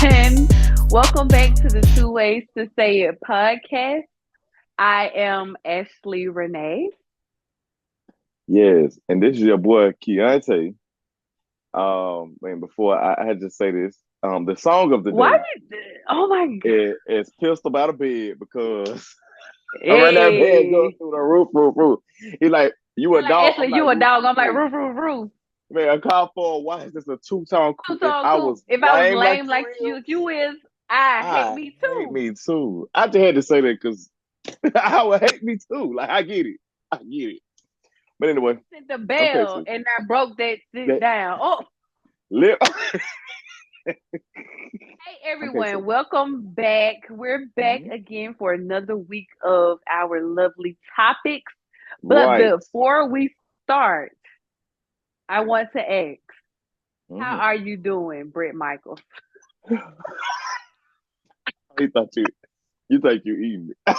everyone. Welcome back to the 2Ways2Say It podcast. I am Ashley Renee. Yes, and this is your boy Keontae. And before I had to say this, the song of the Why day did, oh my God. is "Pistol by the Bed" because I'm right there bed going Hey. through the roof. He's like, "You a You're like, dog?" I'm Ashley, like, you a "Roof, dog. roof, I'm like, roof." roof, roof, roof. Man, a call for why is this a two-tone Two coupe? If tall I cool. was If I was lame like lame you like is, you is, I hate I me hate too. me too. I just had to say that because I would hate me too. Like I get it. But anyway, Sent the okay, bell sis. and I broke that shit That down. Oh, lip. hey Okay, everyone. sis. Welcome back. We're back Mhm. again for another week of our lovely topics. But Right. before we start, I want to ask, how Mhm. are you doing, Britt Michaels? He thought you think you eating it.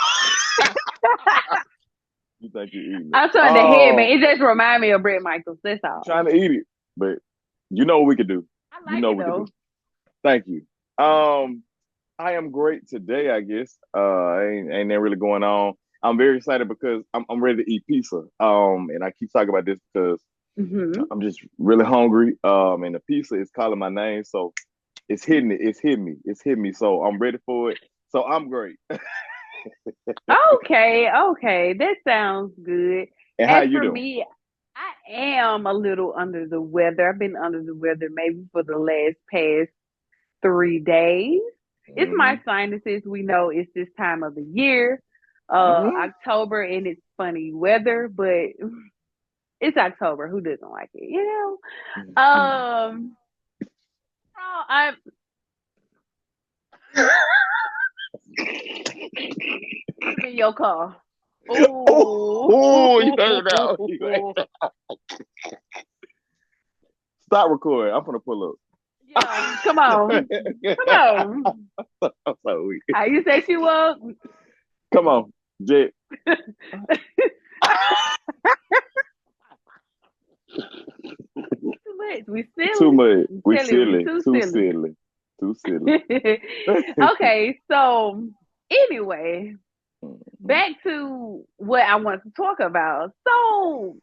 You think you eating it. I'm trying to head, man. It just remind me of Britt Michaels. That's I'm all. trying to eat it, but you know what we could do. I You like know it what we could though. do. Thank you. Um, I am great today, I guess. Ain't that really going on. I'm very excited because I'm ready to eat pizza. And I keep talking about this because Hmm. I'm just really hungry. And the pizza is calling my name, so it's hitting it. It's hitting me. It's hitting me. So I'm ready for it. So I'm great. Okay, okay. That sounds good. And how As you for doing? me, I am a little under the weather. I've been under the weather maybe for the last past 3 days. It's my Hmm. sinuses. We know it's this time of the year, Hmm. October, and it's funny weather, but it's October. Who doesn't like it? Oh, I'm put in your car. Oh, Oh, you heard it out. You heard it. Stop recording. I'm gonna pull yeah. Come up. on, come on. I'm so weak. How you say she was? Come on, Jet. Too much. We Too silly. much. I'm We telling you, we silly. too Too silly. silly. Too silly. Okay, so anyway, back to what I want to talk about. So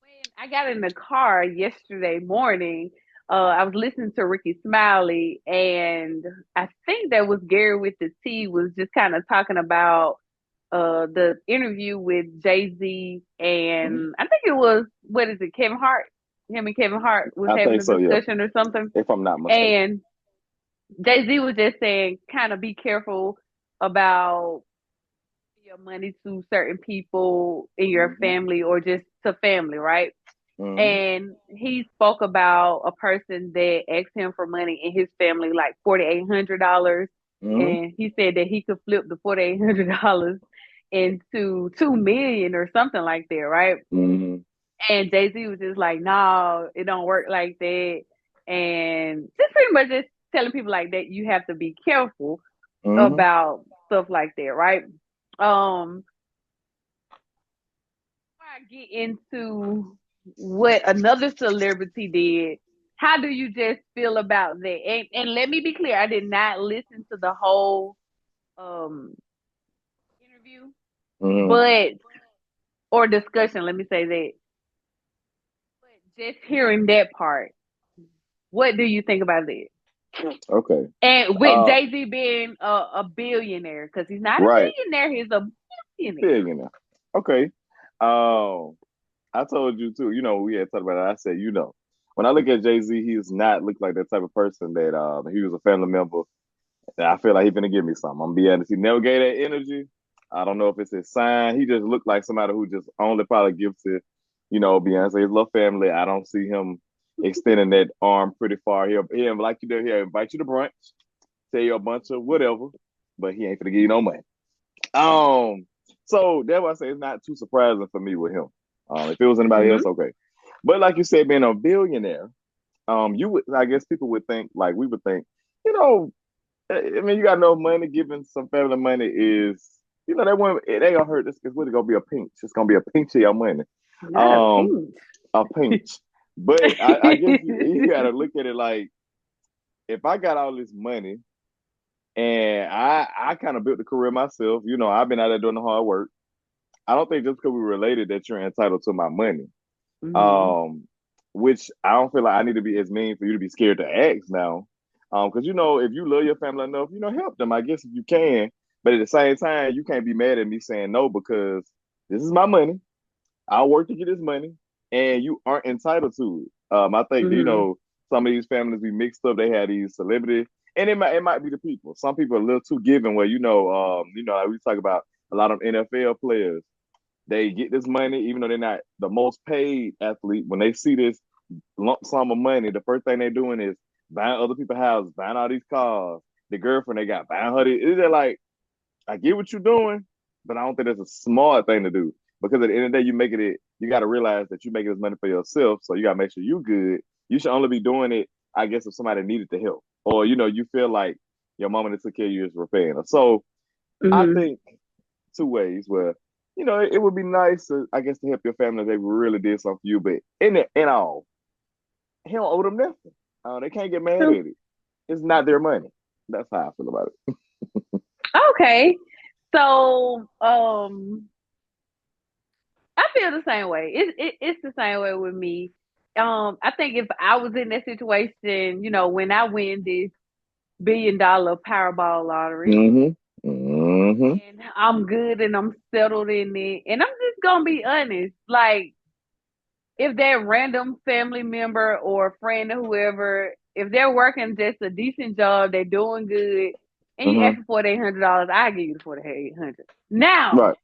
when I got in the car yesterday morning, I was listening to Ricky Smiley, and I think that was Gary with the T was just kind of talking about the interview with Jay Z, and I think it was what is it, Kevin Hart? Him and Kevin Hart was I having think a so. Yeah, discussion or something, if I'm not mistaken. and Jay Z was just saying, kind of be careful about your money to certain people in your Hmm. family or just to family, right? Hmm. And he spoke about a person that asked him for money in his family, like $4,800, Hmm. and he said that he could flip the $4,800 into 2 million or something like that, right? Hmm. And Jay Z was just like, "No, it don't work like that," and just pretty much just telling people like that you have to be careful Hmm. about stuff like that, right? Um, Before I get into what another celebrity did, how do you just feel about that? And let me be clear, I did not listen to the whole um interview, Hmm. but or discussion, let me say that. But just hearing that part, what do you think about that? Okay. And with Uh, Jay Z being a billionaire, because he's not a right. millionaire, he's a billionaire. Billionaire. Okay. Um, I told you too. We had talked about it. I said, when I look at Jay Z, he does not look like that type of person that he was a family member. And I feel like he's gonna give me something. I'm gonna be honest. He never gave that energy. I don't know if it's his sign. He just looked like somebody who just only probably gives to, Beyonce, his little family. I don't see him extending that arm pretty far. He'll like you do. He'll invite you to brunch, tell you a bunch of whatever, but he ain't gonna give you no money. Um, so that's why I say it's not too surprising for me with him. If it was anybody else, Hmm. okay. But like you said, being a billionaire, you would, I guess people would think, like we would think, you know, I mean, you got no money. Giving some family money is, they want they gonna hurt this. It's really gonna be a pinch. It's gonna be a pinch of your money, Not a um, pinch. a pinch. But I guess you gotta look at it like if I got all this money and I kind of built the career myself, I've been out there doing the hard work. I don't think just because we're related that you're entitled to my money. Mm-hmm. Um, which I don't feel like I need to be as mean for you to be scared to ask now. Because if you love your family enough, help them, I guess if you can. But at the same time, you can't be mad at me saying no because this is my money. I'll work to get this money, and you aren't entitled to it. I think Mm-hmm. some of these families be mixed up. They have these celebrities, and it might be the people. Some people are a little too giving. Where like we talk about a lot of NFL players. They get this money, even though they're not the most paid athlete. When they see this lump sum of money, the first thing they're doing is buying other people's houses, buying all these cars. The girlfriend they got buying her. It's like I get what you're doing, but I don't think that's a smart thing to do. Because at the end of the day, you got to realize that you're making this money for yourself. So you got to make sure you're good. You should only be doing it, I guess, if somebody needed the help. Or, you feel like your mama that took care of you is repaying her. So I Mm-hmm. think two ways where, it would be nice, I guess, to help your family if they really did something for you. But in all, he don't owe them nothing. They can't get mad True. at it. It's not their money. That's how I feel about it. Okay. So, I feel the same way. It's the same way with me. I think if I was in that situation, when I win this $1 billion Powerball lottery, Mm-hmm. Mm-hmm. and I'm good and I'm settled in it, and I'm just gonna be honest, like if that random family member or friend or whoever, if they're working just a decent job, they're doing good, and you Mm-hmm. ask for $4,800, I give you the 4,800. Now, Right.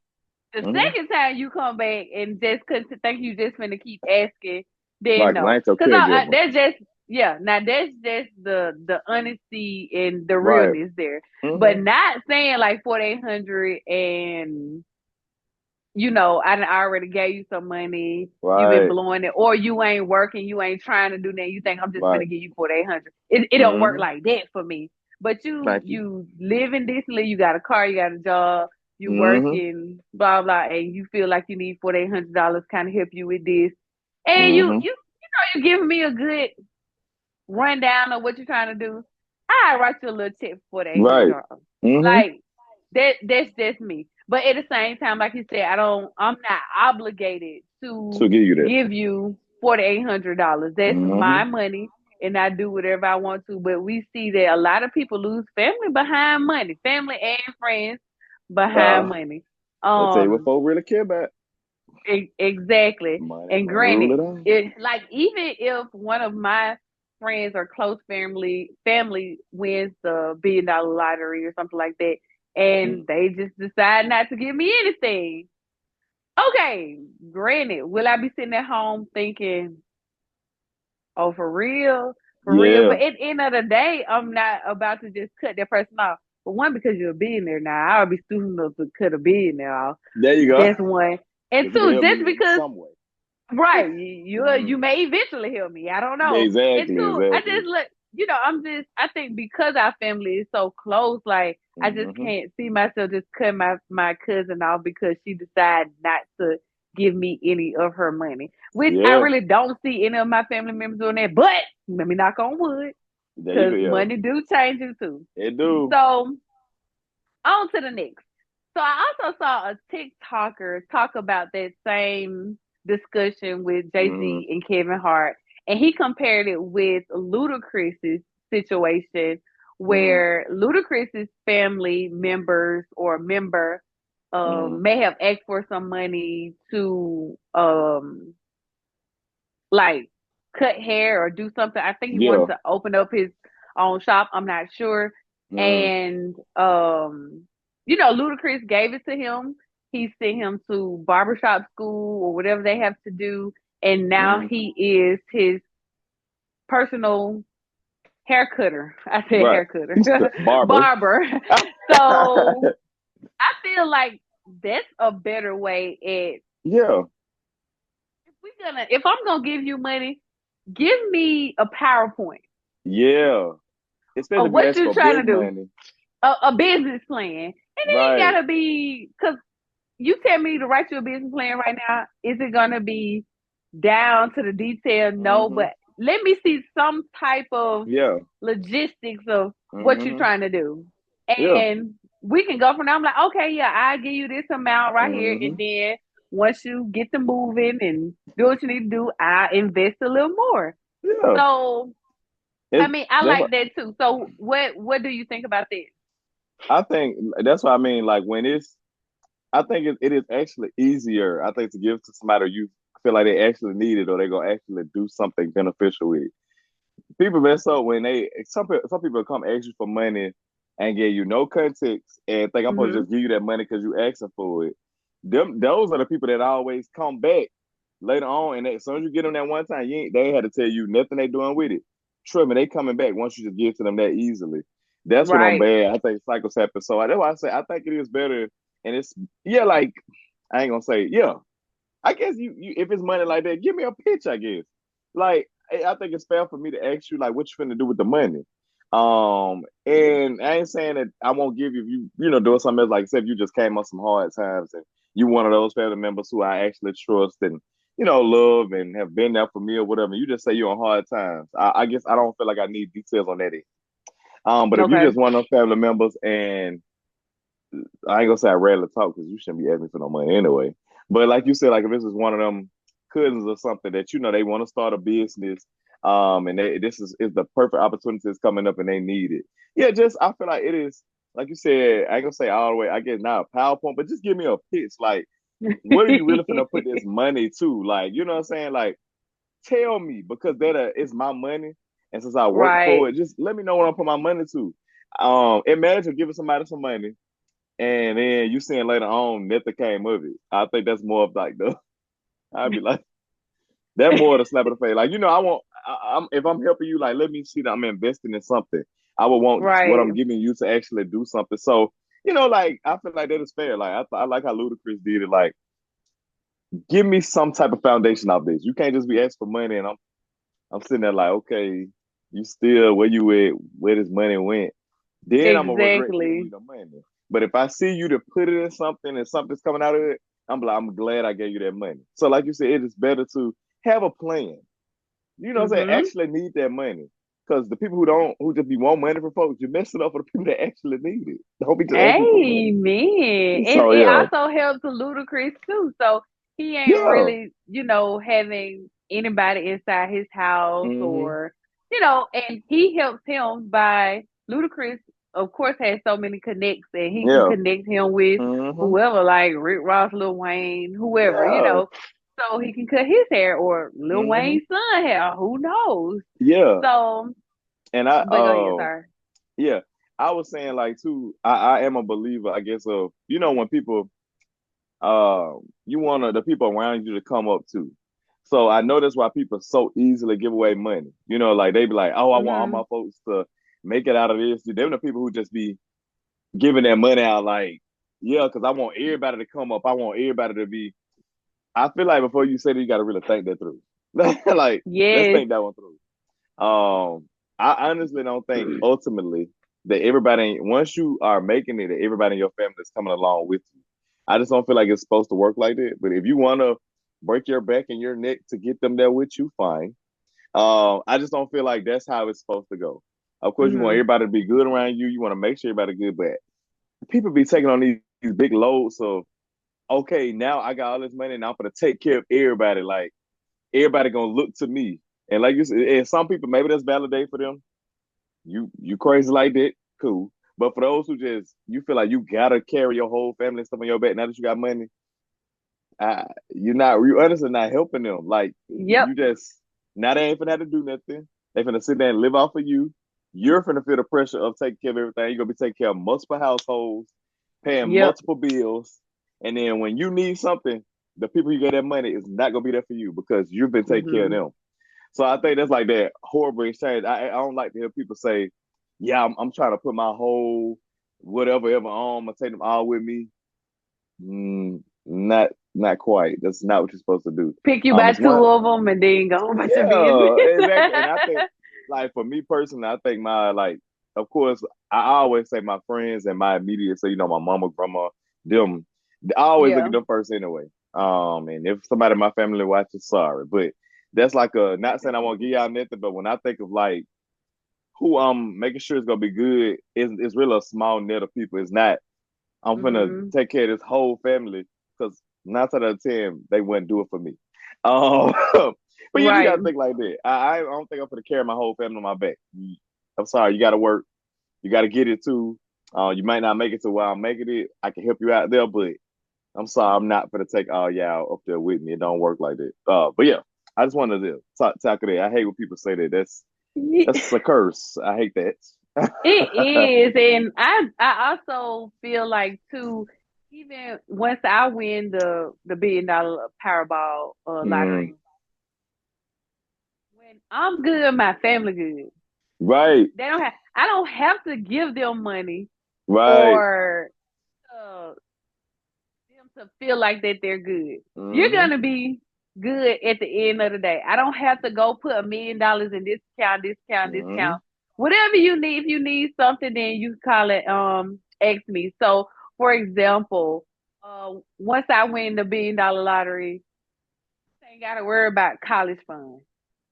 the Mm-hmm. second time you come back and just cause think you just finna keep asking, then Right, 'cause I no, ain't your cause caregiver. that's just yeah. Now that's just the honesty and the Right. realness there, but Mm-hmm. not saying like 4,800 and I done already gave you some money, you've been Right. blowing it, or you ain't working, you ain't trying to do that. You think I'm just Right. gonna give you 4,800. It don't work Mm-hmm. like that for me. But you Thank you. you living decently, you got a car, you got a job, you Mm-hmm. working, blah blah, and you feel like you need $4,800 kind of help you with this, and Mm-hmm. you giving me a good rundown of what you're trying to do. I write you a little check for the eight hundred Right. dollars. Mm-hmm. Like that's just me. But at the same time, like you said, I'm not obligated to To give you that. give you $4,800. That's Mm-hmm. my money, and I do whatever I want to. But we see that a lot of people lose family behind money, family and friends behind Uh, money. I tell you what Um, folks really care about. exactly. Money, And money rule granted, it all. it like even if one of my friends or close family wins the $1 billion lottery or something like that, and Mm-hmm. they just decide not to give me anything. Okay, granted, will I be sitting at home thinking, "Oh, for real, for real"? Yeah. But at the end of the day, I'm not about to just cut that person off. For one, because you're a billionaire now, I would be stupid enough to cut a billionaire off. There you go. That's one. And Because you can two, help just me in because some way. right. You Mm-hmm. may eventually help me. I don't know. And Exactly. two, I Exactly. just look, I think because our family is so close, like I just Mm-hmm. can't see myself just cutting my cousin off because she decided not to give me any of her money. Which I Yeah. really don't see any of my family members doing that. But let me knock on wood, There you because go. Yeah. money do change it too. It do. So on to the next. So I also saw a TikToker talk about that same discussion with Jay Mm-hmm. Z and Kevin Hart, and he compared it with Ludacris's situation, Mm-hmm. where Ludacris's family members or member Mm-hmm. may have asked for some money to like cut hair or do something. I think he wanted Yeah. to open up his own shop. I'm not sure. Mm-hmm. And Ludacris gave it to him. He sent him to barbershop school or whatever they have to do. And now Mm-hmm. he is his personal hair cutter. I said Right. hair cutter. Barber. Barber. So I feel like that's a better way at Yeah. if I'm gonna give you money, give me a PowerPoint Yeah. Especially of if you what ask you're for trying big to do, money. a business plan. And it ain't Right. gotta be because you tell me to write you a business plan right now. Is it gonna be down to the detail? No, Mm-hmm. but let me see some type of Yeah. logistics of what you're Hmm. trying to do. Yeah. And we can go from there. I'm like, okay, yeah, I'll give you this amount right here. And Hmm. then once you get to moving and do what you need to do, I invest a little more. Yeah. So I It's mean, I that's like that too. So what do you think about this? I think that's what I mean. Like when it's, I think it is actually easier. I think to give to somebody you feel like they actually need it or they're gonna actually do something beneficial with. People mess up when some people come ask you for money and give you no context and think I'm supposed to Mm-hmm. just give you that money because you asking for it. Those are the people that always come back later on, and as soon as you get them that one time, they ain't had to tell you nothing they doing with it. Trust me, they coming back once you just give to them that easily. That's what I'm Right. bad. I think cycles happen. So that's why I say I think it is better, and it's yeah, like I ain't gonna say yeah. I guess you if it's money like that, give me a pitch. I guess like I think it's fair for me to ask you like what you finna do with the money. And I ain't saying that I won't give you if you doing something else like say if you just came on some hard times and you one of those family members who I actually trust and love and have been there for me or whatever. You just say you're on hard times. I guess I don't feel like I need details on that end. But if you Okay. just one of those family members and I ain't gonna say I rarely talk because you shouldn't be asking me for no money anyway. But like you said, like if this is one of them cousins or something that they want to start a business, and this is the perfect opportunity that's coming up and they need it. Yeah, just I feel like it is like you said. I ain't gonna say all the way. I guess not a PowerPoint, but just give me a pitch. Like, what are you really finna put this money to? Like, you know what I'm saying? Like, tell me because it's my money, and since I work for Right. it, just let me know what I'm putting my money to. Imagine giving somebody some money and then you seeing later on nothing came of it. I think that's more of like the I'd be like that more of the slap of the face. Like I want I'm if I'm helping you, like let me see that I'm investing in something. I would want what Right. I'm giving you to actually do something. So like I feel like that is fair. Like I like how Ludacris did it. Like give me some type of foundation of this. You can't just be asking for money and I'm sitting there like okay, you still where you at? Where this money went? Then I'm gonna regret giving you Exactly. the money. But if I see you to put it in something and something's coming out of it, I'm glad I gave you that money. So like you said, it is better to have a plan. You know what I'm saying? Mm-hmm. Actually need that money. Because the people who just be want money from folks, you're messing up for the people that actually need it. Don't be just asking for money. Amen. And So it yeah. also helps Ludacris too. So he ain't Yeah. really, having anybody inside his house Mm-hmm. or, and he helps him by Ludacris, of course, has so many connects and he can Yeah. connect him with Mm-hmm. whoever, like Rick Ross, Lil Wayne, whoever, Yeah. so he can cut his hair or Lil Mm-hmm. Wayne's son hair. Who knows? Yeah. So, And I but go ahead, sorry. yeah, I was saying like too, I am a believer, I guess, of when people you want the people around you to come up to. So I know that's why people so easily give away money. Like they be like, oh, I want all Mm-hmm. my folks to make it out of this. They're the people who just be giving that money out like, yeah, because I want everybody to come up. I want everybody to be. I feel like before you say that, you got to really think that through. Like, let's Yes. think that one through. I honestly don't think ultimately that everybody, once you are making it, that everybody in your family is coming along with you. I just don't feel like it's supposed to work like that. But if you want to break your back and your neck to get them there with you, fine. I just don't feel like that's how it's supposed to go. Of course, you want Mm-hmm. everybody to be good around you. You want to make sure everybody good, but people be taking on these big loads of okay, now I got all this money and I'm gonna take care of everybody. Like everybody gonna look to me. And like you said, and some people maybe that's validate for them. You crazy like that, cool. But for those who just you feel like you gotta carry your whole family and stuff on your back now that you got money, you honestly not helping them. Like Yep. you just now they ain't finna have to do nothing. They finna sit there and live off of you. You're finna feel the pressure of taking care of everything. You're gonna be taking care of multiple households, paying Yep. multiple bills, and then when you need something, the people you get that money is not gonna be there for you because you've been taking care of Mm-hmm. them. So I think that's like that horrible exchange. I don't like to hear people say, "Yeah, I'm trying to put my whole whatever ever on. I'm gonna take them all with me." Not quite. That's not what you're supposed to do. Pick you by It's one. two of them and then go about your business. Yeah, exactly. And I think, like for me personally, I think my like, of course, I always say my friends and my immediate, so my mama, grandma, them. I always look Yeah. at them first anyway. And if somebody in my family watches, sorry, but that's like a not saying I won't give y'all nothing, but when I think of like who I'm making sure it's gonna be good, it's really a small net of people. It's not I'm gonna Mm-hmm. take care of this whole family because 9 out of 10 they wouldn't do it for me. Um, but you just Right. gotta think like that. I don't think I'm gonna carry my whole family on my back. I'm sorry, you gotta work, you gotta get it too. You might not make it to where I'm making it. I can help you out there, but I'm sorry, I'm not gonna take all y'all up there with me. It don't work like that. But yeah, I just wanted to talk of that. I hate when people say that. That's a curse. I hate It that. is, and I also feel like too, even once I win the $1 billion Powerball Mm, lottery, when I'm good, my family good. right, They don't have I don't have to give them money right. or uh, them to feel like that they're good. You're Mm-hmm, gonna be good at the end of the day. I don't have to go put $1 million in this account, this account, this mm-hmm. account. Whatever you need, if you need something, then you call it ask me. So for example, once I win the $1 billion lottery, I ain't gotta worry about college funds.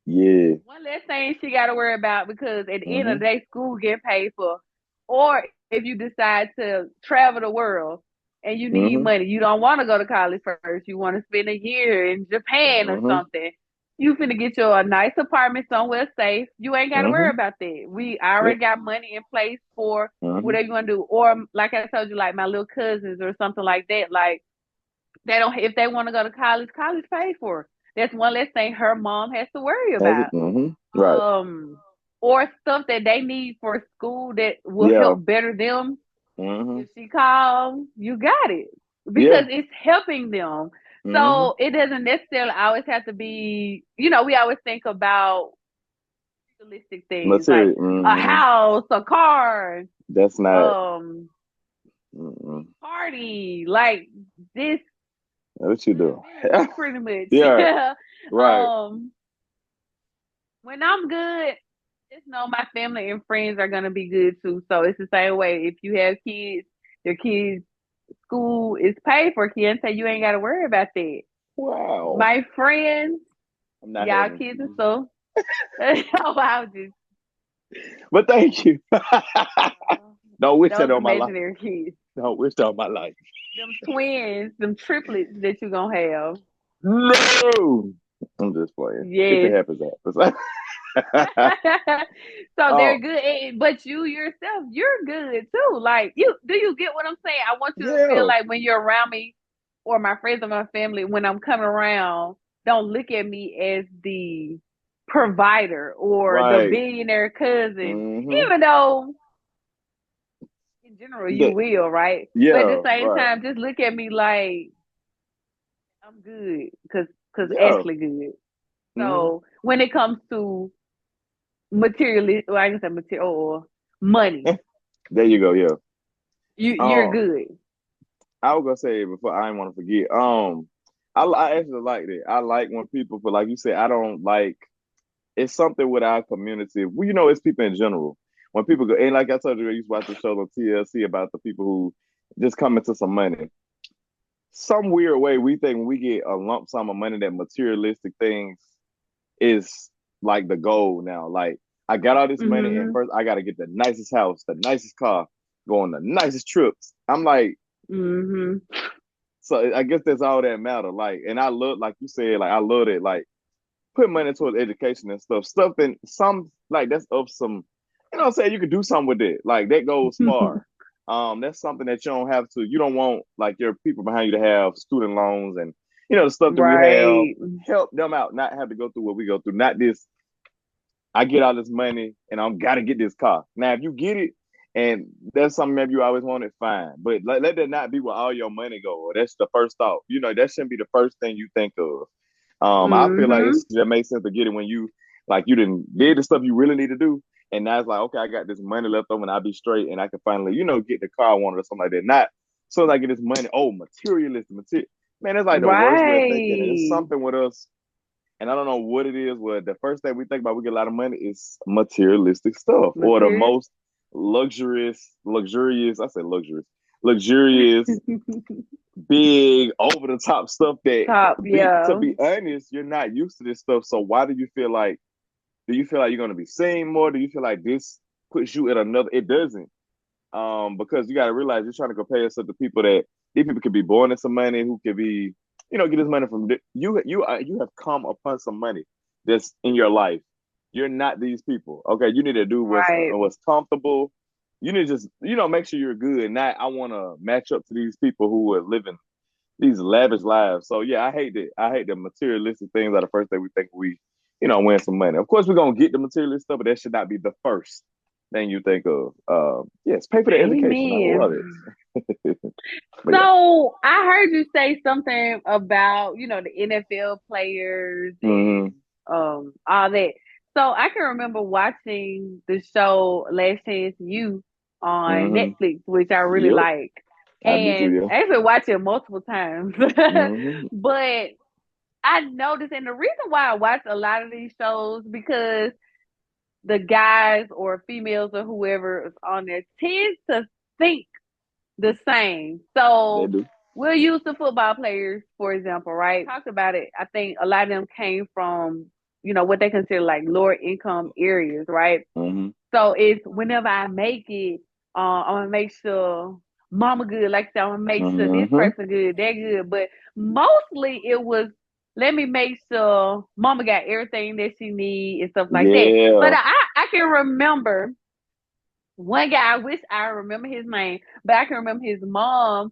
Yeah. One less thing she got to worry about because at the end of Mm-hmm, the day, school get paid for. Or if you decide to travel the world and you need mm-hmm, money, you don't want to go to college first. You want to spend a year in Japan or mm-hmm, something. You finna get you a nice apartment somewhere safe. You ain't got to worry mm-hmm. about that. We Yep. already got money in place for Mm-hmm. whatever you want to do. Or like I told you, like my little cousins or something like that. Like they don't if they want to go to college, college paid for. That's one less thing her mom has to worry Has it? about Mm-hmm. Right. um or stuff that they need for school that will Yeah. help better them. Mm-hmm. If she calls, you got it Yeah. because it's helping them. Mm-hmm. So it doesn't necessarily always have to be, we always think about realistic things like Material. a Mm-hmm. house, a car, That's not. um, Mm-mm. party, like this What you good do? village, pretty Yeah. much. Right. um, when I'm good, just know my family and friends are gonna be good too. So it's the same way. If you have kids, your kids' school is paid for. Kids say you ain't gotta worry about that. Wow. My friends, I'm not y'all having kids and kids, stuff. Oh, I was just but thank you. Don't wish that those on my life. imaginary kids. Don't wish that on my life. Them twins, them triplets that you gonna have. No. I'm just playing. If it Yes. happens, it happens. So they're Oh, good, but you yourself, you're good too. Like do you get what I'm saying? I want you to feel yeah. like when you're around me, or my friends or my family, when I'm coming around, don't look at me as the provider or the Right. billionaire cousin, Mm-hmm. even though in general you The, will, right? But at the yeah. same Right. time, just look at me like I'm good, cause Yeah. actually good. Mm-hmm. So when it comes to materially, well, I can say material or money. There you go. Yeah. You're Um, good. I was gonna say before I didn't want to forget. I actually like that. I like when people, but like you said, I don't like. It's something with our community. Well, it's people in general. When people go, and like I told you, I used to watch the show on TLC about the people who just come into some money. Some weird way, we think when we get a lump sum of money, that materialistic things is like the goal now. Like I got all this money, and Mhm. first I got to get the nicest house, the nicest car, go on the nicest trips. I'm like, Mhm. so I guess that's all that matter. Like, and I love, like you said, like I love it. Like put money towards education and stuff. Stuff and some like that's of some, what I'm saying, you could do something with it. Like that goes far. That's something that you don't have to. You don't want like your people behind you to have student loans and the stuff that we have. Right. Help them out, not have to go through what we go through. Not this I get all this money and I'm gotta get this car. Now, if you get it and that's something maybe you always wanted, fine. But let that not be where all your money go. That's the first thought. That shouldn't be the first thing you think of. I feel like Mhm. it's that makes sense to get it when you didn't did the stuff you really need to do. And now it's like, okay, I got this money left over and I'll be straight and I can finally, get the car I wanted or something like that. Not so as I get this money, oh, materialistic material. Man, that's like the worst way of thinking. And it's Right. something with us and I don't know what it is. Where the first thing we think about, we get a lot of money is materialistic stuff or the Material. most luxurious. I say luxurious, luxurious, big, over the top stuff that Top, be to yeah. be honest, you're not used to this stuff. So why do you feel like you're gonna be seen more? Do you feel like this puts you at another? It doesn't. Because you gotta realize you're trying to compare yourself to people that these people could be born in some money, who could be, get this money from you. You have come upon some money that's in your life. You're not these people. Okay, you need to do Right. what's comfortable. You need to just make sure you're good. Not I want to match up to these people who are living these lavish lives. So yeah, I hate that. I hate the materialistic things are the first thing we think we, win some money. Of course, we're gonna get the materialistic stuff, but that should not be the first thing you think of. Yes, pay for the education. I love it. Amen. But yeah. So I heard you say something about, the NFL players Mm-hmm. and all that. So I can remember watching the show Last Chance You on Mm-hmm. Netflix, which I really Yep. like. I do too. And Yeah. I actually watched it multiple times. Mm-hmm. But I noticed, and the reason why I watch a lot of these shows because the guys or females or whoever is on there tends to think the same. They So do. we'll use the football players, for example, right? Talked about it. I think a lot of them came from, what they consider like lower income areas, right? Mm-hmm. So it's whenever I make it, I'm gonna make sure mama good. Like I said, I'm gonna make sure this Mm-hmm. person good, they're good. But mostly it was let me make sure mama got everything that she need and stuff like that. But Yeah. I can remember one guy, I wish I remember his name, but I can remember his mom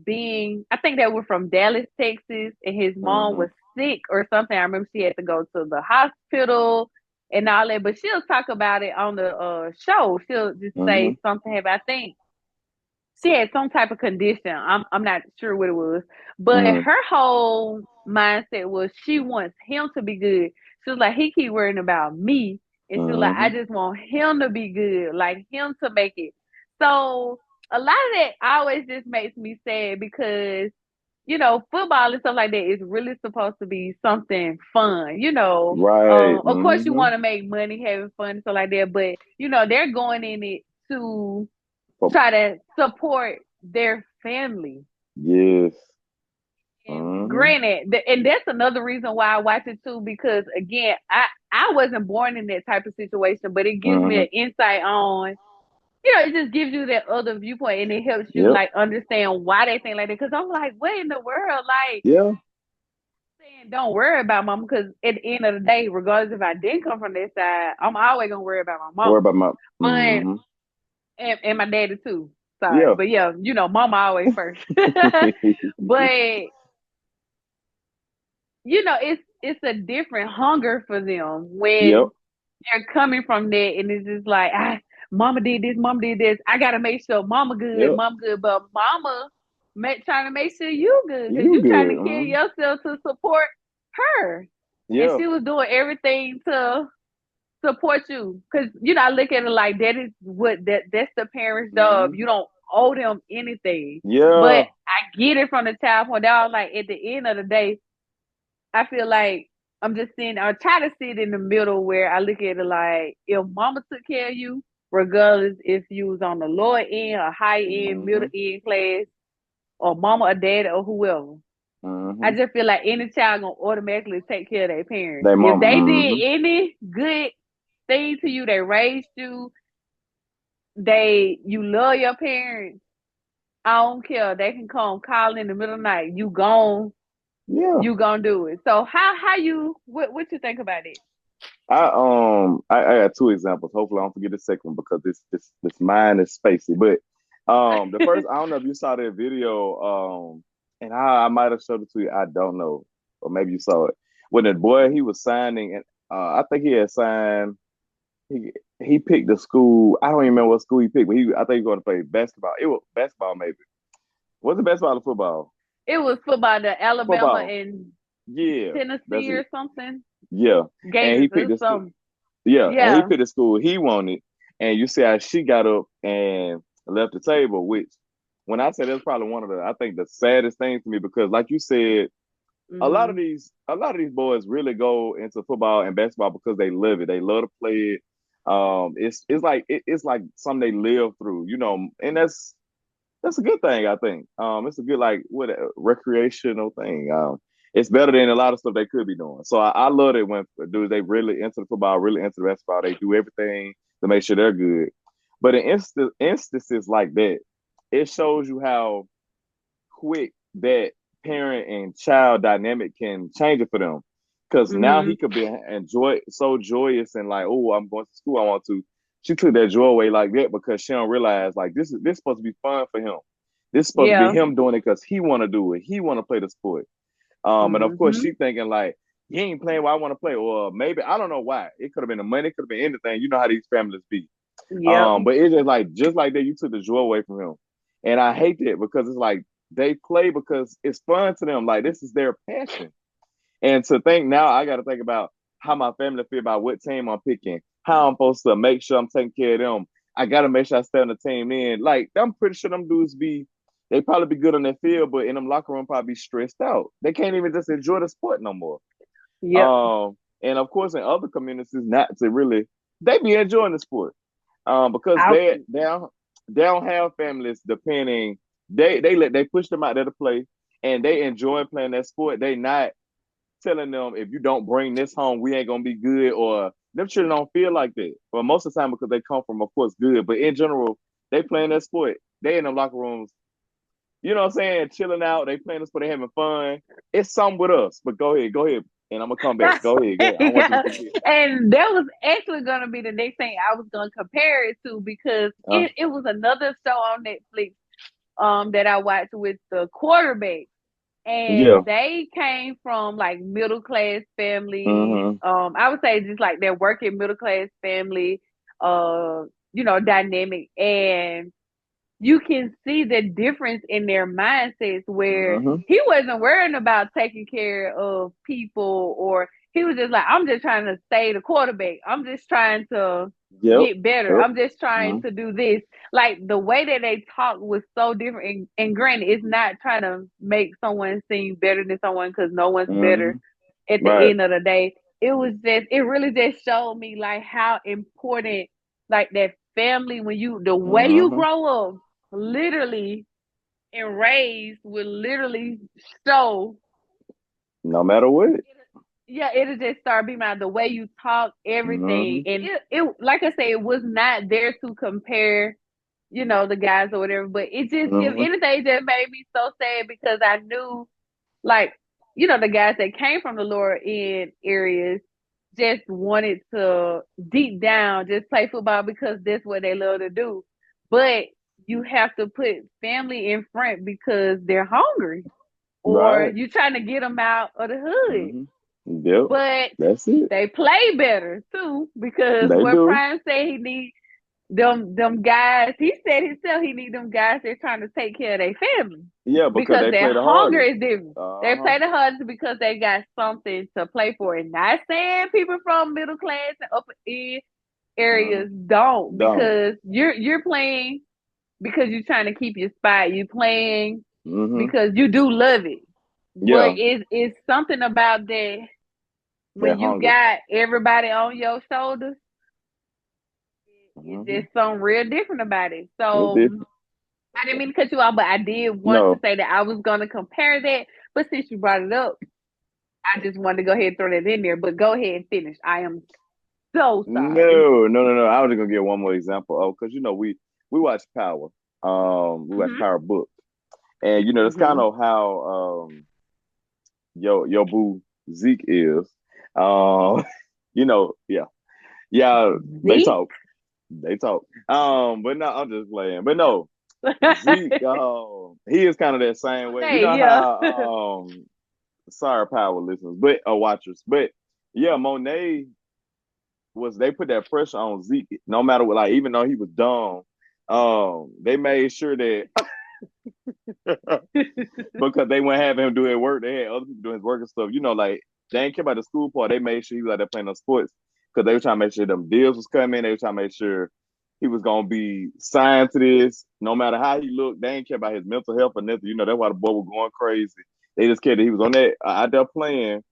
being I think they were from Dallas, Texas, and his mom Mm-hmm. was sick or something. I remember she had to go to the hospital and all that, but she'll talk about it on the show. She'll just Mm-hmm. say something happened. I think she had some type of condition. I'm not sure what it was, but Mm-hmm. her whole mindset was she wants him to be good. She was like, he keep worrying about me, and she was like, I Mm-hmm. just want him to be good, like him to make it. So a lot of that always just makes me sad because football and stuff like that is really supposed to be something fun. Right. Of course you Mm-hmm. want to make money, having fun and stuff like that, but they're going in it to Oh, try to support their family. yes. And Mm-hmm. granted, and that's another reason why I watch it too, because again, I wasn't born in that type of situation, but it gives me Mm-hmm. an insight on, it just gives you that other viewpoint and it helps you Yep. like understand why they think like that. Because I'm like, what in the world? Like Yeah. saying, don't worry about mama, because at the end of the day, regardless if I didn't come from that side, I'm always gonna worry about my Worry mama. about my. But Mm-hmm. and my daddy too. Sorry, Yeah. but yeah, mama always first. But it's a different hunger for them Yep. when they're coming from that, and it's just like, mama did this. I gotta make sure Yep. mama good, but mama trying to make sure you good because You you trying good. to kill yourself to support her, and Yeah. she was doing everything to support you because I look at it like that is what that's the parents' job. Mm-hmm. You don't owe them anything, but Yeah. I get it from the child point. Down, like at the end of the day I feel like I'm just seeing, I try to sit in the middle where I look at it like if mama took care of you, regardless if you was on the lower end or high end, Mm-hmm. middle end class, or mama or dad or whoever. I Mm-hmm. just feel like any child gonna automatically take care of their parents. They If mama. they did Mm-hmm. any good thing to you, they raised you, you love your parents. I don't care. They can come call in the middle of the night. Yeah. You gonna do it. So how you what you think about it? I got two examples. Hopefully I don't forget the second one because this mine is spacey. But the first, I don't know if you saw that video, and I might have showed it to you. I don't know. Or maybe you saw it. When the boy he was signing and I think he had signed he picked the school. I don't even remember what school he picked, but I think he was going to play basketball. It was basketball maybe. Was it basketball or football? It was football, the Alabama Football. and Yeah. That's Tennessee it. or something. Yeah. And he Gators picked or the school. something. Yeah, and he Yeah. picked the school he wanted, and you see how she got up and left the table. Which, when I say that's probably one of the, I think the saddest things to me because, like you said, Hmm. a lot of these boys really go into football and basketball because they love it. They love to play it. It's like it's like something they live through, and that's a good thing, I think. It's a good like what recreational thing. It's better than a lot of stuff they could be doing. So I love it when dudes they really into the football, really into the basketball. They do everything to make sure they're good. But in instances like that, it shows you how quick that parent and child dynamic can change it for them. Because now he Mhm. could be enjoy so joyous and like, oh, I'm going to school. I want to. She took that joy away like that because she don't realize like this supposed to be fun for him. This is supposed to be Yeah. him doing it because he want to do it. He want to play the sport. And of course she Mhm. thinking like he ain't playing why I want to play, or maybe I don't know why. It could have been the money, it could have been anything. You know how these families be. Yep. But it's just like that, you took the joy away from him. And I hate that because it's like they play because it's fun to them. Like this is their passion. And to think now I gotta think about how my family feel about what team I'm picking, how I'm supposed to make sure I'm taking care of them. I gotta make sure I stay on the team in. Like I'm pretty sure them dudes they probably be good on their field, but in them locker room probably be stressed out. They can't even just enjoy the sport no more. Yep. And of course in other communities not to really they be enjoying the sport because I they don't have families depending. They push them out there to play, and they enjoy playing that sport. They not telling them if you don't bring this home, we ain't gonna be good, or them children don't feel like that. But most of the time because they come from, of course, good. But in general, they playing that sport. They in the locker rooms. You know what I'm saying? Chilling out. They playing this sport. They having fun. It's some with us. But go ahead, and I'm gonna come back. Go ahead. I don't want you to yeah. forget. And that was actually gonna be the next thing I was gonna compare it to because Uh, it was another show on Netflix that I watched with the quarterback. yeah. And they came from like middle class families. Mm-hmm. I would say just like they're working middle class family, uh, dynamic. And you can see the difference in their mindsets where Mm-hmm. he wasn't worrying about taking care of people or he was just like, I'm just trying to stay the quarterback. I'm just trying to Yep. get better. Yep. I'm just trying Mm-hmm. to do this. Like the way that they talk was so different. And granted, it's not trying to make someone seem better than someone because no one's better Mm-hmm. at the Right. end of the day. It really just showed me like how important like that family when the way you Mm-hmm. grow up literally and raised will literally show. No matter what. Yeah, it'll just start being about the way you talk, everything. Mm-hmm. And it like I say, it was not there to compare, the guys or whatever. But it just, if Mm-hmm. anything, it just made me so sad because I knew, like, the guys that came from the lower end areas just wanted to deep down just play football because that's what they love to do. But you have to put family in front because they're hungry or Right. you trying to get them out of the hood. Mm-hmm. Yep. But That's it. they play better too because They what do. Prime said he need them guys. He said himself he need them guys that's trying to take care of their family Yeah, because because they their play the hunger hardest. is different. They Uh-huh. play the hardest because they got something to play for. And not saying people from middle class and upper end Mm-hmm. areas don't Don't. because you're playing because you're trying to keep your spot. You're playing Mm-hmm. because you do love it. But Yeah. it's something about that That when you hunger. got everybody on your shoulders, it's Mm-hmm. just something real different about it. It's So different. I didn't mean to cut you off, but I did want to No. say that I was going to compare that. But since you brought it up, I just wanted to go ahead and throw that in there. But go ahead and finish. I am so sorry. No. I was just gonna give one more example. Oh, because we watch Power. We watch Mhm. Power book. And that's kind Mhm. of how your boo Zeke is. Um, yeah. Yeah, they Zeke. talk. They talk. But no, I'm just playing. But no, Zeke, he is kind of that same way. You Monet. know Yeah. how sorry power listeners, but watchers. But yeah, Monet they put that pressure on Zeke no matter what, like even though he was dumb, they made sure that because they wouldn't have him do his work, they had other people doing his work and stuff. Like they didn't care about the school part. They made sure he was out there playing on sports because they were trying to make sure them deals was coming. They were trying to make sure he was gonna be signed to this, no matter how he looked. They didn't care about his mental health or nothing. That's why the boy was going crazy. They just cared that he was on that out there playing.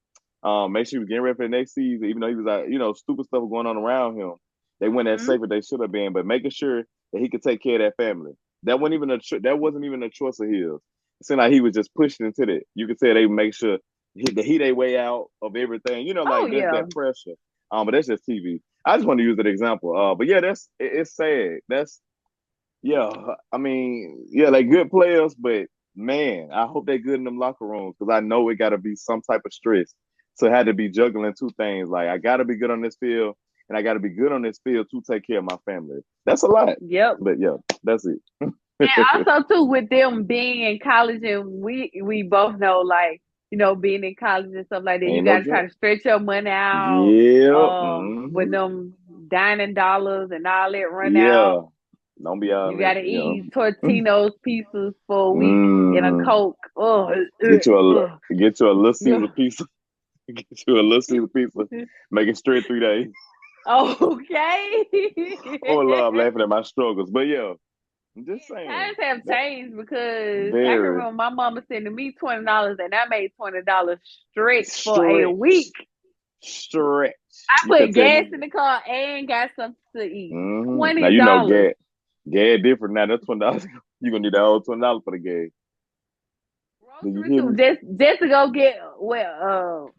Make sure he was getting ready for the next season, even though he was out, stupid stuff was going on around him. They weren't as Mhm. safe as they should have been, but making sure that he could take care of that family. that wasn't even a choice of his. It seemed like he was just pushing into that. You could say they make sure he their way out of everything. Oh Like there's yeah. that pressure. But that's just TV. I just want to use that example. But yeah, it's sad. That's yeah. I mean, yeah, they good players, but man, I hope they good in them locker rooms because I know it got to be some type of stress to have to be juggling two things. Like I got to be good on this field, and I got to be good on this field to take care of my family. That's a lot. Yep. But yeah, that's it. And also too with them being in college, and we both know, like, being in college and stuff like that, you Ain't got no to try joke. to stretch your money out. Yeah. When them dining dollars and all that run Yeah. out, Don't be all you got that. to Yeah. eat Tortino's pizzas for a week and a Coke. Oh, Get you a little yeah. Caesar pizza. Get you a little Caesar pizza. Make it straight 3 days. Okay. Oh Lord, I'm laughing at my struggles. But yeah, I'm just saying Times have that changed because I can very remember my mama sending me $20 and I made $20 stretch for a week. stretch. Stretch. I You could put tell gas me. in the car and got something to eat. Now Twenty you know dollars. gas different now. That's $20. You're gonna need that whole $20 for the gas. Do you Grocery hear too, me? just to go get,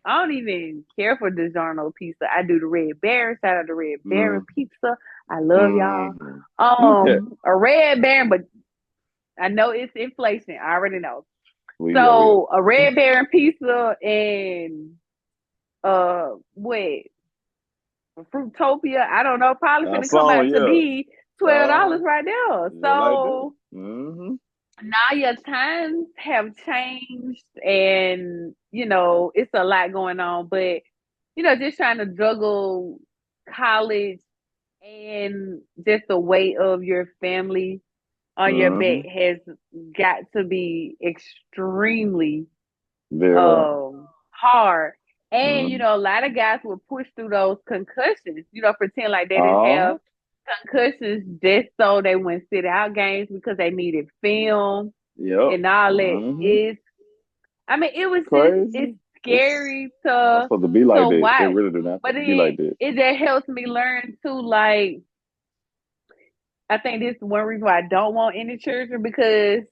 I don't even care for DiGiorno pizza. I do the Red Baron. Shout out to Red Baron Mm, Pizza. I love y'all. mm. A Red Baron, but I know it's inflation. I already know. Yeah. So a Red Baron pizza and what, Fruitopia, I don't know, probably I finna come saw, out to yeah. be $12 Uh-huh. right there. Yeah, like that. So Mm-hmm. now your times have changed, and it's a lot going on, but just trying to juggle college and just the weight of your family on your back Mm-hmm. has got to be extremely Very. hard. And Mm-hmm. a lot of guys will push through those concussions, pretend like they didn't Uh-huh. have concussions just so they wouldn't sit out games because they needed film Yep. and all that. Mm-hmm. Is I mean, it's Crazy. It's scary not to supposed to be like that. It watch. really do not But supposed to be like that. it just helps me learn too. Like, I think this is one reason why I don't want any children, because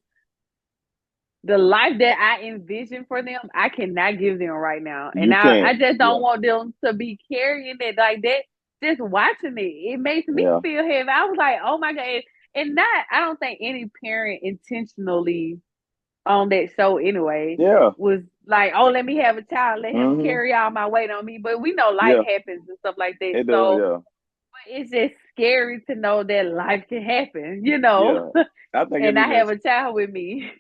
the life that I envision for them, I cannot give them right now. And You I can't. just don't Yeah. want them to be carrying it like that. Just watching it makes me Yeah. feel heavy. I was like, oh my God. And not, I don't think any parent intentionally on that show anyway Yeah. was like, oh, let me have a child, let him Mm-hmm. carry all my weight on me. But we know life Yeah. happens and stuff like that. It does. So Yeah. it's just scary to know that life can happen. Yeah. I think it's And I even. have a child with me.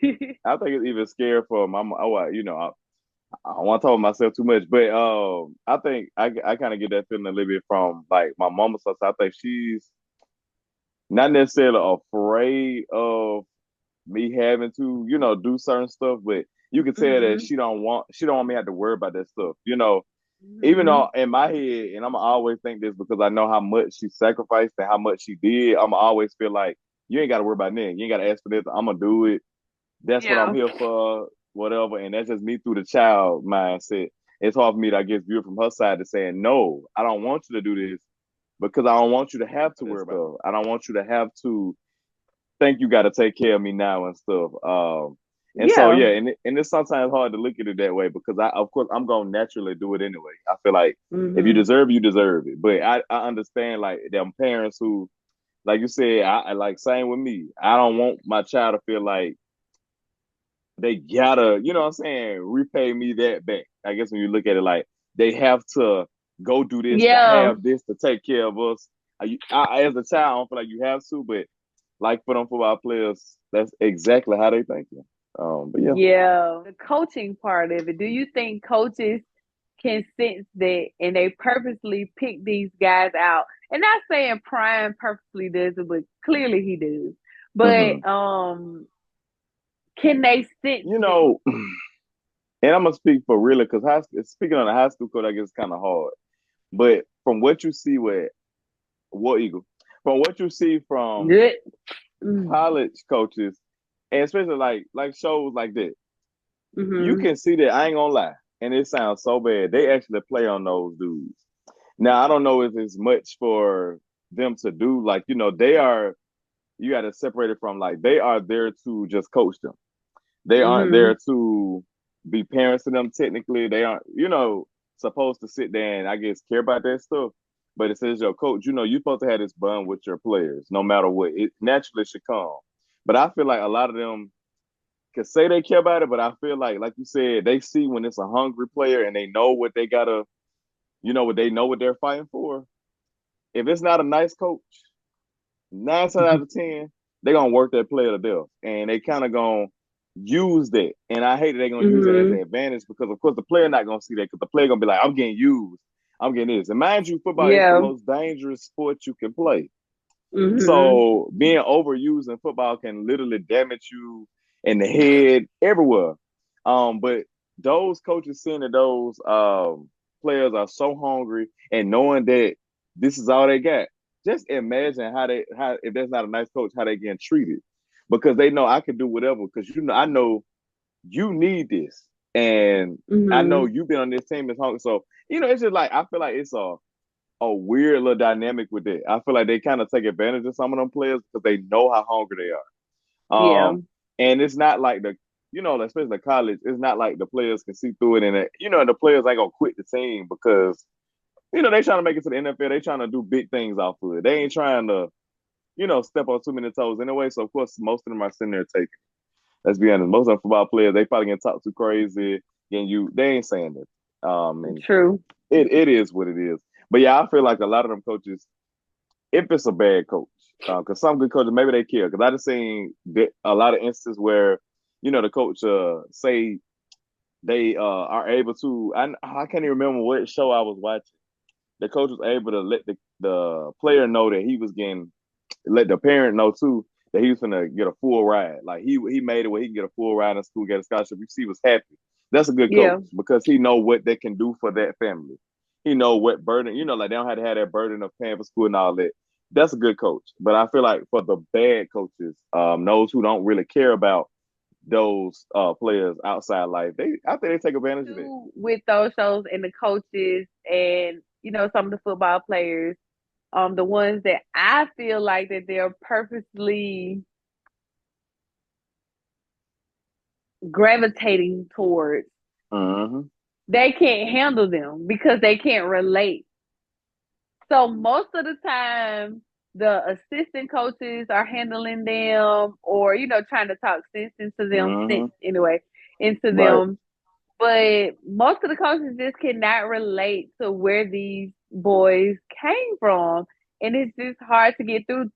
I think it's even scary for my. Oh, I don't want to talk about myself too much, but I think I kind of get that feeling a little bit from like my mama. So I think she's not necessarily afraid of me having to, do certain stuff, but you can tell that hmm she don't want me to have to worry about that stuff. Even hmm though in my head, and I'm always think this because I know how much she sacrificed and how much she did, I'm always feel like you ain't got to worry about nothing. You ain't got to ask for this. I'm gonna do it. That's what I'm Yeah. here for, whatever. And that's just me through the child mindset. It's hard for me to, I guess, view it from her side to saying, no, I don't want you to do this because I don't want you to have to worry about stuff. I don't want you to have to think you got to take care of me now and stuff. And so Yeah. yeah, and it's sometimes hard to look at it that way because of course I'm gonna naturally do it anyway. I feel like if you hmm deserve it, you deserve it. But I understand like them parents who, like you said, I like same with me. I don't want my child to feel like they gotta, what I'm saying, repay me that back. I guess when you look at it like they have to go do this to Yeah. have this to take care of us. As a child, I don't feel like you have to, but like for them football players, that's exactly how they think. But yeah, Yeah. The coaching part of it. Do you think coaches can sense that and they purposely pick these guys out? And not saying Prime purposely does it, but clearly he does. hmm But can they sense you that? know, and I'm gonna speak for really because speaking on a high school coach, I guess it's kind of hard. But from what you see with War Eagle, from what you see from Good. Mm. college coaches, and especially like shows like that, you hmm can see that I ain't gonna lie, and it sounds so bad. They actually play on those dudes. Now I don't know if it's much for them to do. Like they are. you got to separate it from like they are there to just coach them. They aren't there Mhm. to be parents to them. Technically, they aren't, supposed to sit there and I guess care about that stuff. But it says your coach, you're supposed to have this bond with your players, no matter what. It naturally should come. But I feel like a lot of them can say they care about it, but I feel like you said, they see when it's a hungry player and they know what they gotta, what they know what they're fighting for. If it's not a nice coach, 9 times out of 10, they're gonna work that player to death. And they kind of gonna use that. And I hate that they're gonna use that as an Mhm. advantage because of course the player not gonna see that because the player gonna be like, I'm getting used. I'm getting this. And mind you, football is the Yeah. most dangerous sport you can play. Mhm. So being overused in football can literally damage you in the head everywhere. But those coaches seeing that those players are so hungry and knowing that this is all they got, just imagine how if there's not a nice coach, how they getting treated. Because they know I can do whatever, because I know you need this. And I know Mhm. you've been on this team as hungry. So, it's just like I feel like it's a weird little dynamic with it. I feel like they kind of take advantage of some of them players because they know how hungry they are. Yeah. And it's not like especially college, it's not like the players can see through it, and the players ain't gonna quit the team because they trying to make it to the NFL. They trying to do big things off of it. They ain't trying to step on too many toes anyway. So of course, most of them are sitting there taking. Let's be honest, most of them football players, they probably get talked too crazy, and they ain't saying that. And True. it is what it is. But yeah, I feel like a lot of them coaches, if it's a bad coach, because some good coaches maybe they care. Because I just seen a lot of instances where the coach say they are able to. I can't even remember what show I was watching. The coach was able to let the player know that he was getting, let the parent know too that he was gonna get a full ride. Like he made it where he can get a full ride in school, get a scholarship. You see, he was happy. That's a good coach Yeah. because he know what they can do for that family. He know what burden, like they don't have to have that burden of paying for school and all that. That's a good coach. But I feel like for the bad coaches, those who don't really care about those players outside life, I think they take advantage of that. Too, with those shows and the coaches and some of the football players, the ones that I feel like that they're purposely gravitating towards, Mm-hmm. they can't handle them because they can't relate. So most of the time, the assistant coaches are handling them, or trying to talk Mm-hmm. into Right. them. But most of the coaches just cannot relate to where these boys came from, and it's just hard to get through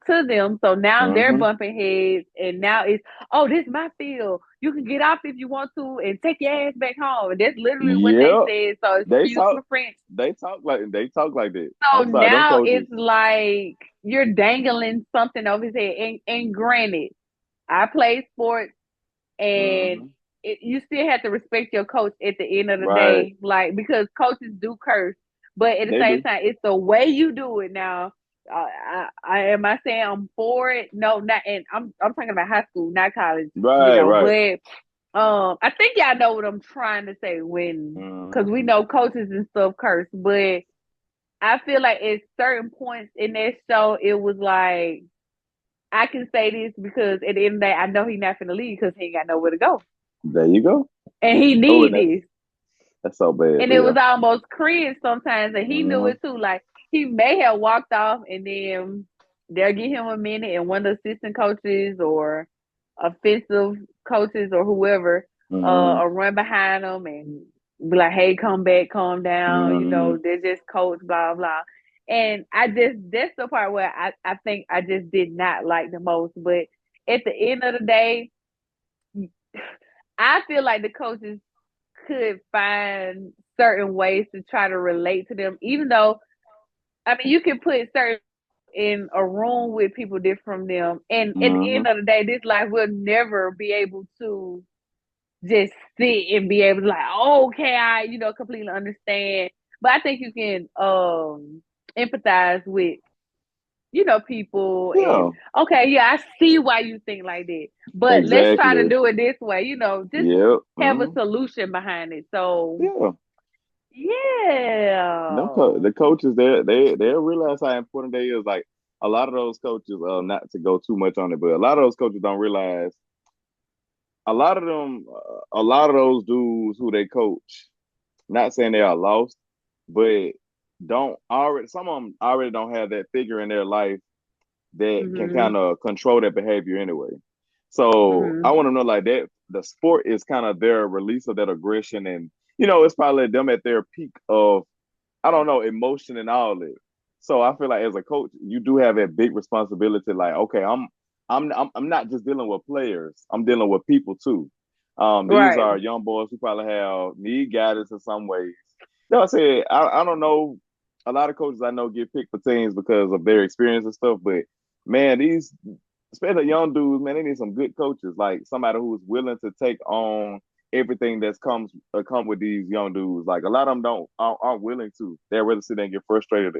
to them. So now they're Mm-hmm. bumping heads, and now it's, oh, this is my field. You can get off if you want to, and take your ass back home. And that's literally what they Yep. said. So They excuse talk. my French. They talk like that. So I'm sorry, them now coaches. it's like you're dangling something over his head. And granted, I play sports, and Mm-hmm. you still have to respect your coach at the end of the Right. day, like, because coaches do curse, but at the They same do. time, it's the way you do it. Now, I am I saying I'm for it? No, not. And I'm talking about high school, not college. Right. Right. But I think y'all know what I'm trying to say, when, because Mm-hmm. we know coaches and stuff curse, but I feel like at certain points in that show, it was like, I can say this because at the end of the day, I know he's not finna leave because he ain't got nowhere to go, There you go. and he Oh, and need that's this. that's so bad. And But it yeah. was almost cringe sometimes, and he knew Mm-hmm. it too. Like, he may have walked off, and then they'll give him a minute, and one of the assistant coaches or offensive coaches or whoever Mm-hmm. will run behind him and be like, "Hey, come back, calm down. Mm-hmm. They're just coach, blah blah." And I just, that's the part where I think I just did not like the most. But at the end of the day, I feel like the coaches could find certain ways to try to relate to them, even though, I mean, you can put certain in a room with people different from them, and at the Mm-hmm. end of the day, this life will never be able to just sit and be able to, like, oh, okay, I completely understand. But I think you can empathize with people, and Yeah. okay, yeah, I see why you think like that. But let's try to Exactly. do it this way, just Yep. have a Mm-hmm. solution behind it. So Yeah. yeah. The coaches, they realize how important they is. Like, a lot of those coaches, not to go too much on it, but a lot of those coaches don't realize a lot of them, a lot of those dudes who they coach, not saying they are lost, but don't already. Some of them already don't have that figure in their life that can Mhm. kind of control their behavior anyway. So I Mhm. want to know like that the sport is kind of their release of that aggression, and it's probably them at their peak of I don't know, emotion and all that. So I feel like as a coach, you do have a big responsibility. Like, okay, I'm not just dealing with players. I'm dealing with people too. These Right. are young boys who probably have need guidance in some ways. I said I don't know. A lot of coaches I know get picked for teams because of their experience and stuff. But man, these especially young dudes, man, they need some good coaches. Like somebody who's willing to take on everything that's come with these young dudes. Like a lot of them aren't willing to. They're rather sit there and get frustrated.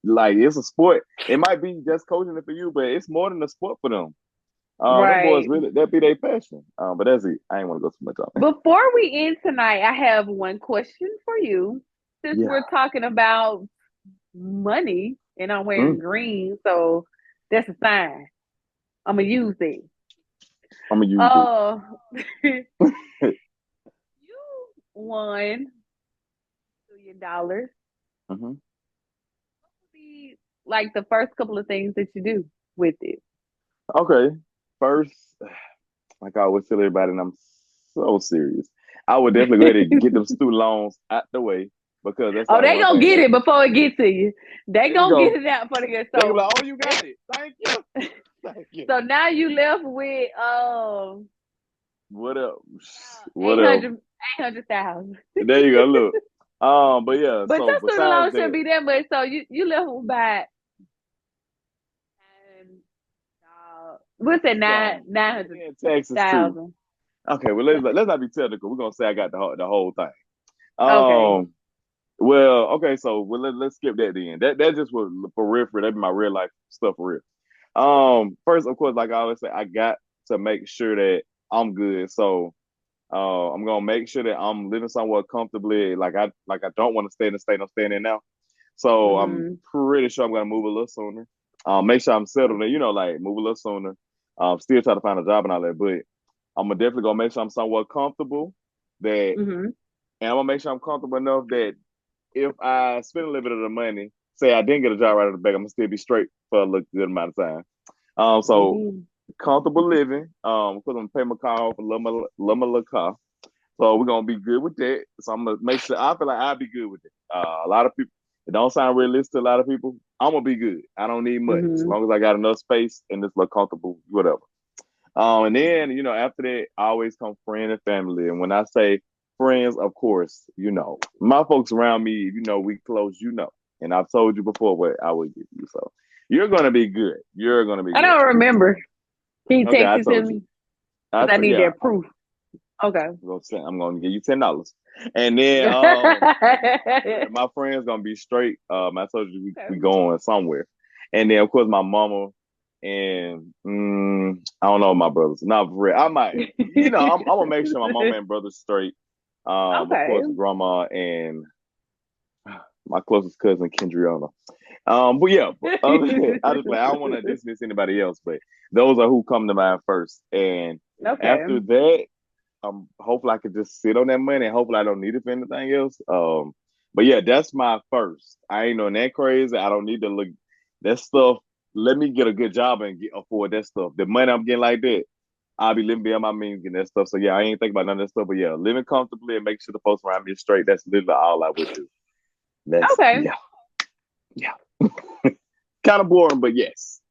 Like it's a sport. It might be just coaching it for you, but it's more than a sport for them. Them boys Right. really that be their passion. But that's it. I ain't want to go too much on it. Before we end tonight, I have one question for you. Since Yeah. we're talking about money and I'm wearing Mm, green, so that's a sign. I'm gonna use it. I'm gonna use it. Uh, you won $1 million. Mm-hmm. Be like the first couple of things that you do with it. Okay. First, like I always tell everybody, and I'm so serious. I would definitely go ahead and get them student loans out the way because that's Oh, like they one gonna thing get that it before it gets to you. They there you gonna get go. it out for the good. They gonna be So, like, oh, you got it. Thank you. Thank you. so now you left with What up? eight Whatever. hundred 800,000. There you go. Look. But yeah, But so your student besides loan shouldn't that, be that much. So you left with about what's that some nine hundred in Texas too. thousand? Okay, well let's not be technical. We're gonna say I got the whole thing. Okay. Um, well, okay, so let's skip that then. That just was for real for that be my real life stuff for real. First, of course, like I always say, I got to make sure that I'm good. So I'm gonna make sure that I'm living somewhat comfortably. Like I don't want to stay in the state I'm staying in now. So I'm Mhm. pretty sure I'm gonna move a little sooner. Make sure I'm settled in, like move a little sooner. Still try to find a job and all that, but I'm gonna definitely gonna make sure I'm somewhat comfortable. That Mhm. and I'm gonna make sure I'm comfortable enough that if I spend a little bit of the money, say I didn't get a job right out of the back, I'm gonna still be straight for a good amount of time. So Mhm. comfortable living. Because I'm gonna pay my car off a little car. So we're gonna be good with that. So I'm gonna make sure I feel like I'll be good with it. A lot of people it don't sound realistic to a lot of people. I'm gonna be good. I don't need much. As Mhm. long as I got enough space and it's look comfortable, whatever. And then, after that, I always come friend and family. And when I say friends, of course, my folks around me, we close, and I've told you before what I would give you. So you're gonna be good. You're gonna be I good. don't remember. Can you Okay, text I it to told you. me? Because I need Yeah, that proof. Okay. I'm gonna give you $10. And then yeah, my friend's gonna be straight. I told you we Okay. going somewhere. And then of course my mama and I don't know my brothers. Not for real. I might, I'm gonna make sure my mama and brothers straight. Of Okay. course, grandma and my closest cousin Kendriana. But yeah, but other than that, I just like I don't want to dismiss anybody else, but those are who come to mind first. And Okay. after that, hopefully I could just sit on that money and hopefully I don't need it for anything else. But yeah, that's my first. I ain't on that crazy. I don't need to look that stuff. Let me get a good job and afford that stuff. The money I'm getting like that, I'll be living beyond my means getting that stuff. So yeah, I ain't think about none of that stuff. But yeah, living comfortably and make sure the folks around me are straight. That's literally all I would do. That's Okay. yeah, yeah. Kind of boring, but yes.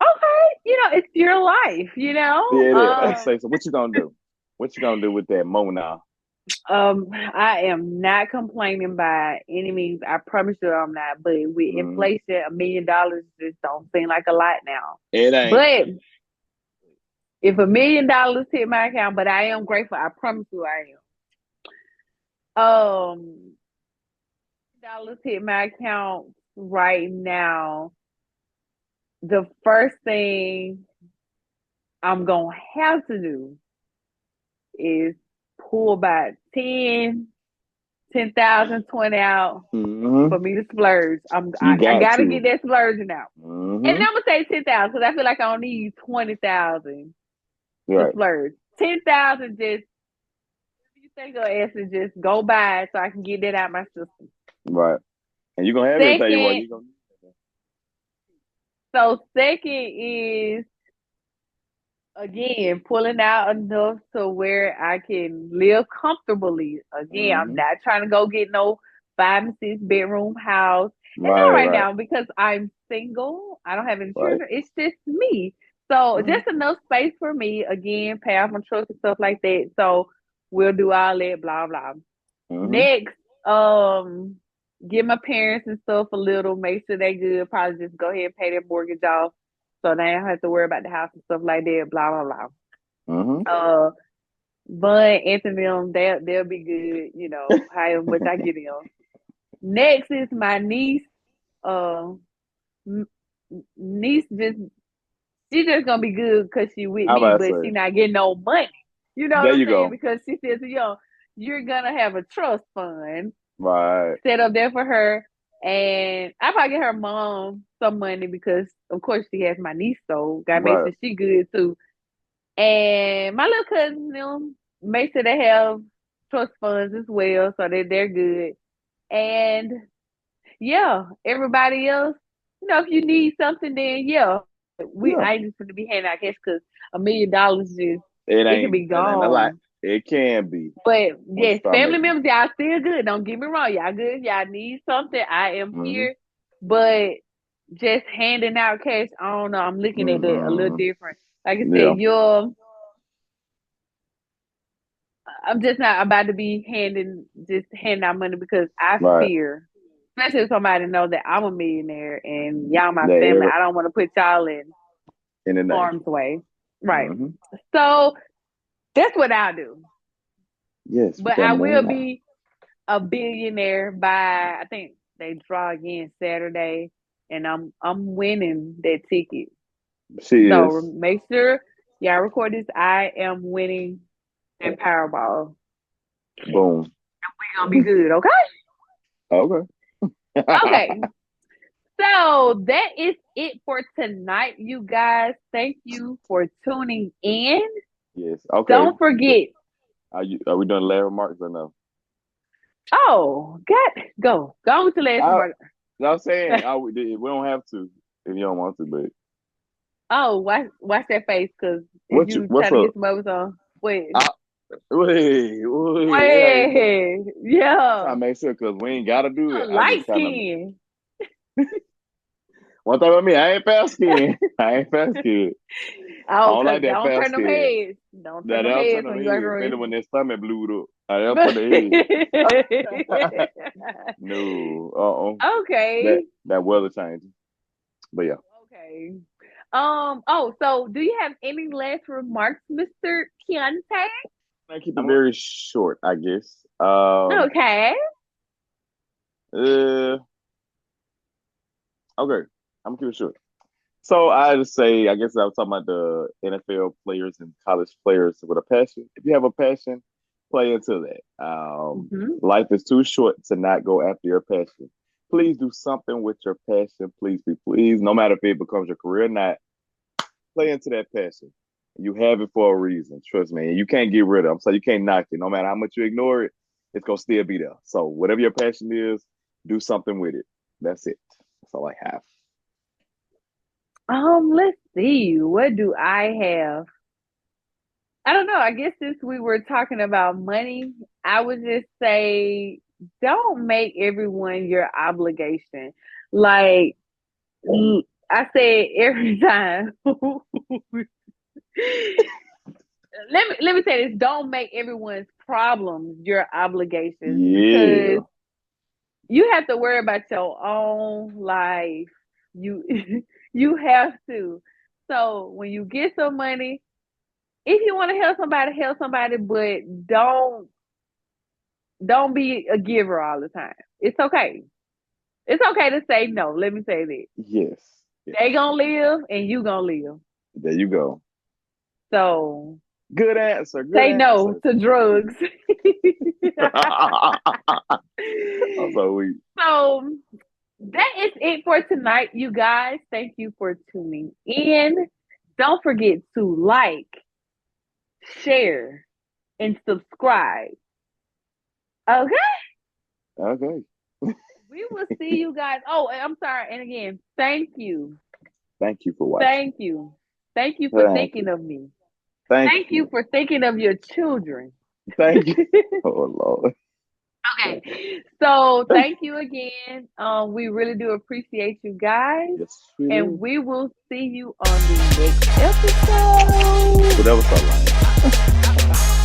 Okay. It's your life, Yeah, it is. Say so. What you gonna do? What you gonna do with that mo now? I am not complaining by any means. I promise you I'm not. But with Mm, inflation, $1 million just don't seem like a lot now. it ain't. But if $1 million hit my account, but I am grateful. I promise you I am. Dollars hit my account right now. The first thing I'm gonna have to do is pull about 10, 10,000, 20 out Hmm. for me to splurge. You I got gotta get to. that splurging out. And Hmm. I'm gonna say 10,000 because I feel like I don't need 20,000 to Right. splurge. 10,000 just you think of as to just go by so I can get that out my system. Right. And you're gonna have everything you want. Second, You gonna second is again pulling out enough to where I can live comfortably. Again, I'm hmm not trying to go get no 5 and 6 bedroom house. And Right, not right right, now because I'm single. I don't have any right. children. It's just me. So Mm-hmm. just enough space for me. Again, pay off my truck and stuff like that. So we'll do all that, blah blah. Mm-hmm. Next, um, give my parents and stuff a little, make sure they good. Probably just go ahead and pay their mortgage off, so they don't have to worry about the house and stuff like that. Blah blah blah. Mm-hmm. Bun, Anthony, them they'll be good. You know, however much I get them. Next is my niece. Uh, niece just she just gonna be good because she with How me, about I but she say? not getting no money. You know what There I'm you saying? go. Because she says, yo, you're gonna have a trust fund Right, set up there for her. And I probably get her mom some money because, of course, she has my niece, so gotta make right. sure she good too. And my little cousin, them, make sure they have trust funds as well, so that they're good. And yeah, everybody else, if you need something, then yeah, we Yeah. I ain't just gonna be handing out cash because $1 million just It it can ain't be it ain't a lot. gone. It can be But once you yes, start family making. members, y'all still good. Don't get me wrong. Y'all good. Y'all need something. I am Mm-hmm. here. But just handing out cash, I don't know. I'm looking at it a little Mm-mm. different. Like I Yeah. said, I'm just not about to be handing out money because I Right. fear, especially if somebody know that I'm a millionaire and y'all my Yeah. family. I don't want to put y'all in In the danger. harm's way. Right. Mm-hmm. So that's what I'll do. Yes, we But got I will more. be a billionaire by I think they draw again Saturday, and I'm winning that ticket. She So is. make sure y'all record this. I am winning that Powerball. Boom. We gonna be good, okay? Okay. Okay. So that is it for tonight, you guys. Thank you for tuning in. Yes. Okay. Don't forget. Are we doing Larry remarks or no? Oh, God, go with the last I, remark. I'm saying we don't have to if you don't want to, but Oh, watch that face, cause if you what's try to up? get some others on, wait, I, wait, it ain't wait, I'm yeah, trying to make sure because we ain't gotta do it. I light just trying to skin. one thing about me, I ain't fast skin. I ain't fast skin. I Oh, don't cause like that don't fast turn them skin. heads. Don't turn That them I'll turn heads on when the you head, especially agree. when their stomach blew up. I'll turn the head. No, Okay, that weather changing. But yeah, okay. Oh, so do you have any last remarks, Mr. Keontae? I keep it very short, I guess. Okay. Uh, okay, I'm gonna keep it short. So I just say, I guess I was talking about the NFL players and college players with a passion. If you have a passion, play into that. Hmm. Life is too short to not go after your passion. Please do something with your passion. Please, no matter if it becomes your career or not, play into that passion. You have it for a reason. Trust me. And you can't get rid of it. So you can't knock it. No matter how much you ignore it, it's gonna still be there. So whatever your passion is, do something with it. That's it. That's all I have. Let's see. What do I have? I don't know. I guess since we were talking about money, I would just say don't make everyone your obligation. Like I say every time. Let me say this. Don't make everyone's problems your obligations because Yeah. you have to worry about your own life. You you have to. So when you get some money, if you want to help somebody, but don't be a giver all the time. It's okay. It's okay to say no. Let me say that. Yes. They Yes. gonna live and you gonna live. There you go. So Good answer. Good say no answer. to drugs. I'm so weak. So that is it for tonight, you guys. Thank you for tuning in. Don't forget to like, share, and subscribe. Okay? Okay. We will see you guys. Oh, I'm sorry. And again, thank you. Thank you for watching. Thank you. Thank you for Thank thinking you. of me. Thank Thank you you. for thinking of your children. Thank you. Oh Lord. Okay. So thank you again. We really do appreciate you guys. Yes, we And do. we will see you on the next episode. Whatever, so like. Bye.